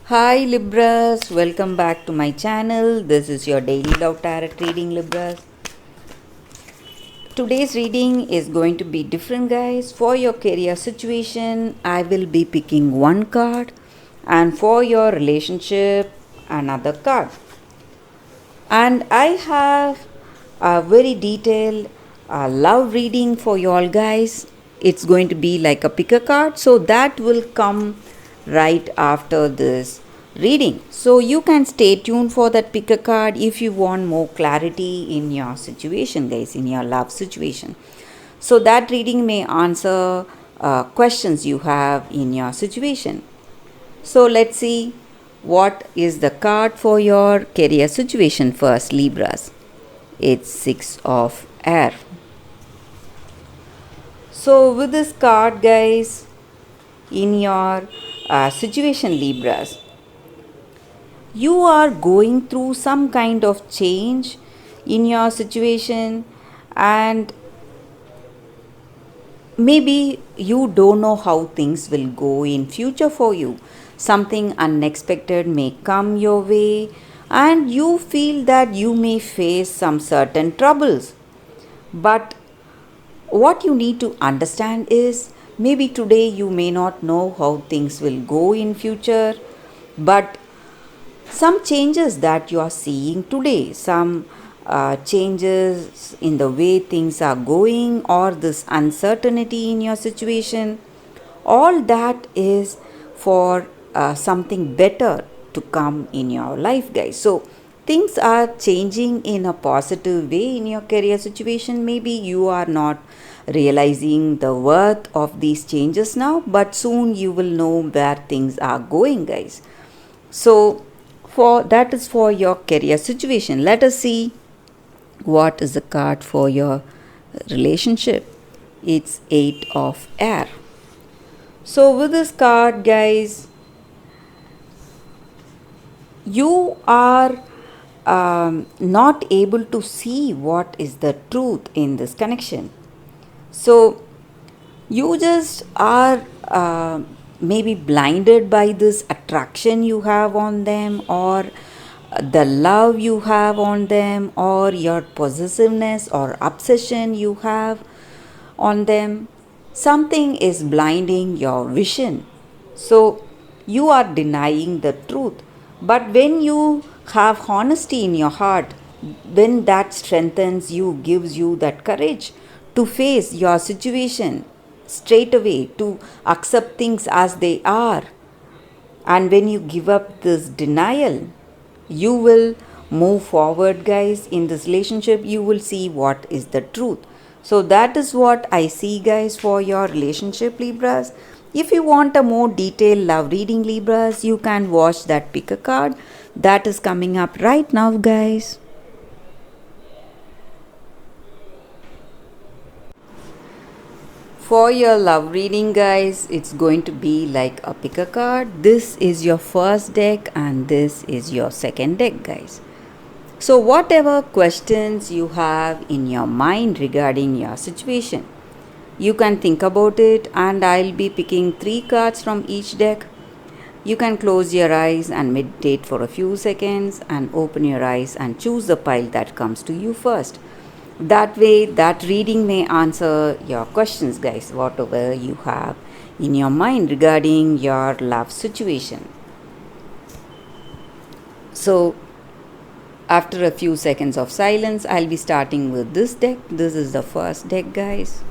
Hi Libras, welcome back to my channel. This is your daily love tarot reading, Libras. Today's reading is going to be different, guys. For your career situation, I will be picking one card, and for your relationship, another card. And I have a very detailed love reading for you all, guys. It's going to be like a pick a card, so that will come right after this reading. So you can stay tuned for that pick a card if you want more clarity in your situation, guys, in your love situation. So that reading may answer questions you have in your situation. So let's see what is the card for your career situation first, Libras. It's 6 of air. So with this card, guys, in your situation, Libras, you are going through some kind of change in your situation, and maybe you don't know how things will go in future for you. Something unexpected may come your way, and you feel that you may face some certain troubles. But what you need to understand is, maybe today you may not know how things will go in future, but some changes that you are seeing today, some changes in the way things are going, or this uncertainty in your situation, all that is for something better to come in your life, guys. So things are changing in a positive way in your career situation. Maybe you are not realizing the worth of these changes now, but soon you will know where things are going, guys. So for that is for your career situation. Let us see what is the card for your relationship. It's 8 of air. So with this card, guys, you are not able to see what is the truth in this connection. So you just are maybe blinded by this attraction you have on them, or the love you have on them, or your possessiveness or obsession you have on them. Something is blinding your vision. So you are denying the truth. But when you have honesty in your heart, when that strengthens you, gives you that courage to face your situation straight away, to accept things as they are. And when you give up this denial, you will move forward, guys. In this relationship, you will see what is the truth. So that is what I see, guys, for your relationship, Libras. If you want a more detailed love reading, Libras, you can watch that pick a card that is coming up right now, guys. For your love reading, guys, it's going to be like a pick a card. This is your first deck and this is your second deck, guys. So whatever questions you have in your mind regarding your situation, you can think about it, and I'll be picking 3 cards from each deck. You can close your eyes and meditate for a few seconds, and open your eyes and choose the pile that comes to you first. That way, that reading may answer your questions, guys, whatever you have in your mind regarding your love situation. So after a few seconds of silence, I'll be starting with this deck. This is the first deck, guys.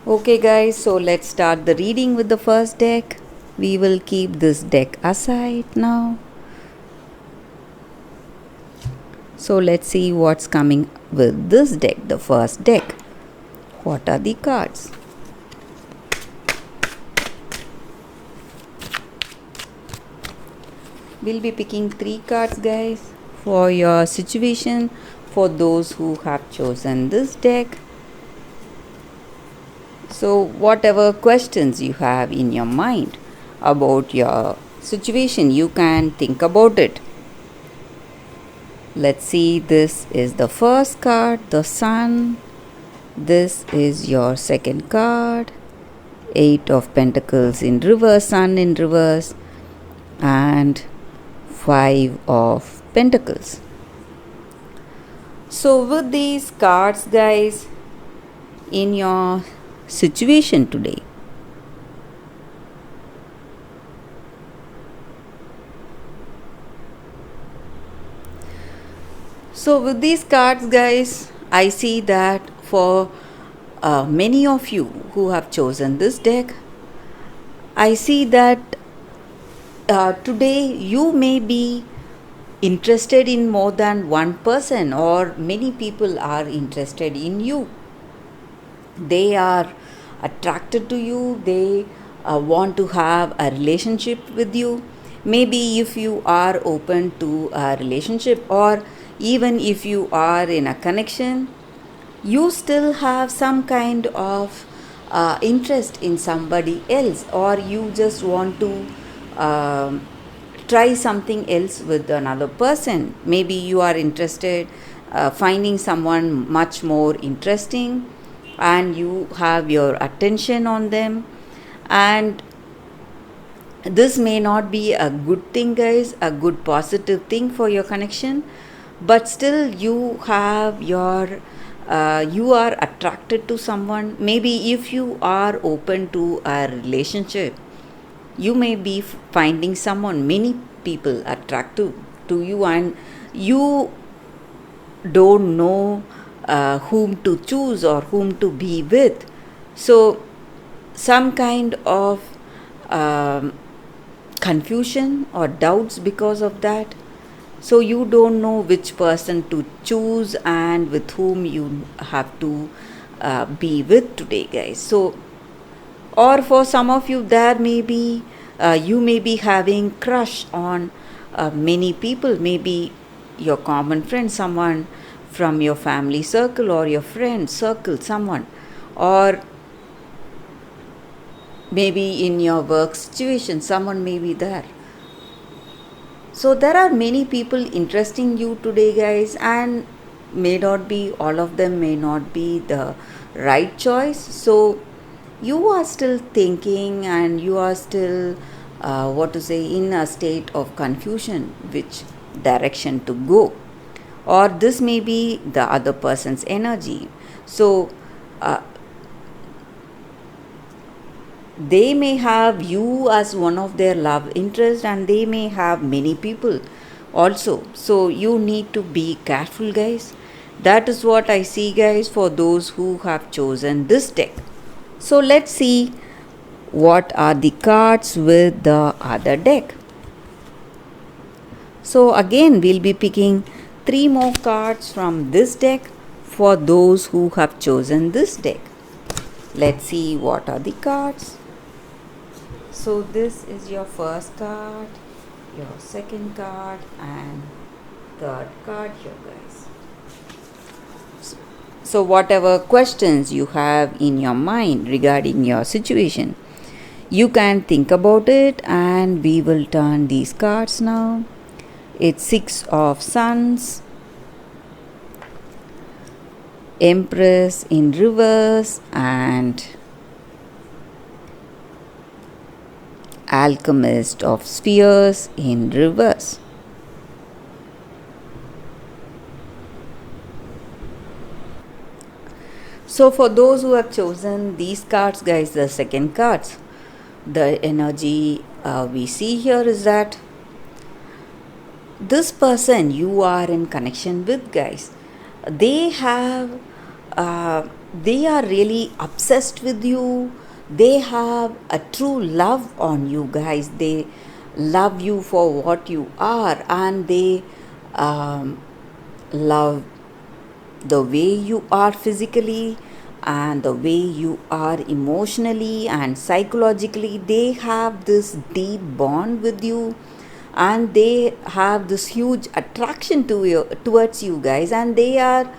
Okay, guys, so let's start the reading with the first deck. We will keep this deck aside now. So let's see what's coming with this deck, the first deck. What are the cards? We'll be picking 3 cards, guys, for your situation, for those who have chosen this deck. So whatever questions you have in your mind about your situation, you can think about it. Let's see, this is the first card, the Sun, This is your second card. Eight of Pentacles in reverse, Sun in reverse, and Five of Pentacles. So, with these cards, guys, in your situation today, so with these cards, guys, I see that for many of you who have chosen this deck, I see that today you may be interested in more than one person, or many people are interested in you. They are attracted to you, they want to have a relationship with you. Maybe if you are open to a relationship, or even if you are in a connection, you still have some kind of interest in somebody else, or you just want to um try something else with another person. Maybe you are interested finding someone much more interesting, and you have your attention on them. And this may not be a good thing, guys, a good positive thing for your connection, but still you have your you are attracted to someone. Maybe if you are open to a relationship, you may be finding someone, many people attractive to you, and you don't know whom to choose or whom to be with. So some kind of um, confusion or doubts because of that. So you don't know which person to choose and with whom you have to be with today, guys. So, or for some of you, there may be you may be having crush on many people. Maybe your common friend, someone from your family circle or your friend circle, someone, or maybe in your work situation, someone may be there. So there are many people interesting you today, guys, and may not be all of them may not be the right choice. So you are still thinking, and you are still what to say, in a state of confusion which direction to go, or this may be the other person's energy. So uh, they may have you as one of their love interest, and they may have many people also. So you need to be careful, guys. That is what I see, guys, for those who have chosen this deck. So let's see what are the cards with the other deck. So again, we'll be picking 3 more cards from this deck for those who have chosen this deck. Let's see what are the cards. So this is your first card, your second card, and third card here, guys. So whatever questions you have in your mind regarding your situation, you can think about it, and we will turn these cards now. It's Six of Suns, Empress in reverse, and Alchemist of Spheres in reverse. So for those who have chosen these cards, guys, the second cards, the energy we see here is that this person you are in connection with, guys, they have they are really obsessed with you. They have a true love on you, guys. They love you for what you are, and they love the way you are physically and the way you are emotionally and psychologically. They have this deep bond with you, and they have this huge attraction to you, towards you, guys, and they are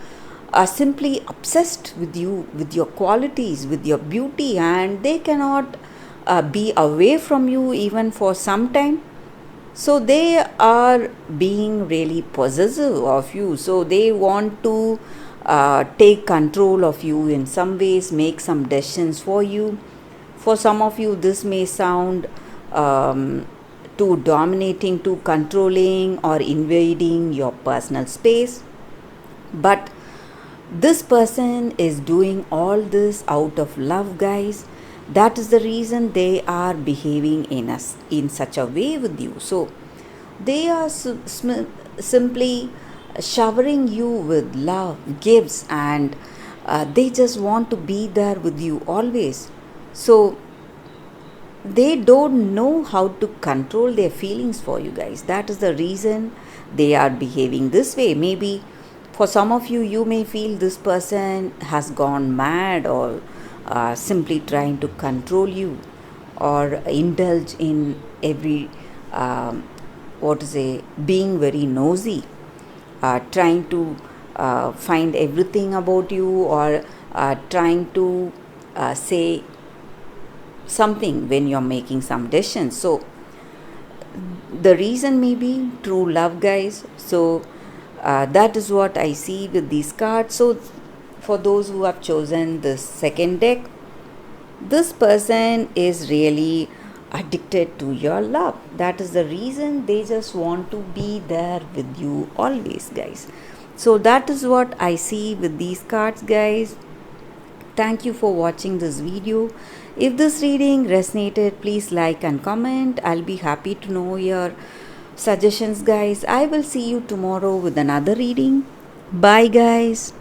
simply obsessed with you, with your qualities, with your beauty, and they cannot be away from you even for some time. So they are being really possessive of you. So they want to take control of you in some ways, make some decisions for you. For some of you, this may sound too dominating, too controlling, or invading your personal space. But this person is doing all this out of love, guys. That is the reason they are behaving in such a way with you. So they are simply showering you with love, gifts, and they just want to be there with you always. So they don't know how to control their feelings for you guys. That is the reason they are behaving this way. Maybe for some of you, you may feel this person has gone mad, or simply trying to control you, or indulge in every what to say, being very nosy, trying to find everything about you, or trying to say something when you're making some decisions. So the reason may be true love, guys. So that is what I see with these cards. So for those who have chosen this second deck, this person is really addicted to your love. That is the reason they just want to be there with you always, guys. So that is what I see with these cards, guys. Thank you for watching this video. If this reading resonated, please like and comment. I'll be happy to know your suggestions, guys. I will see you tomorrow with another reading. Bye, guys.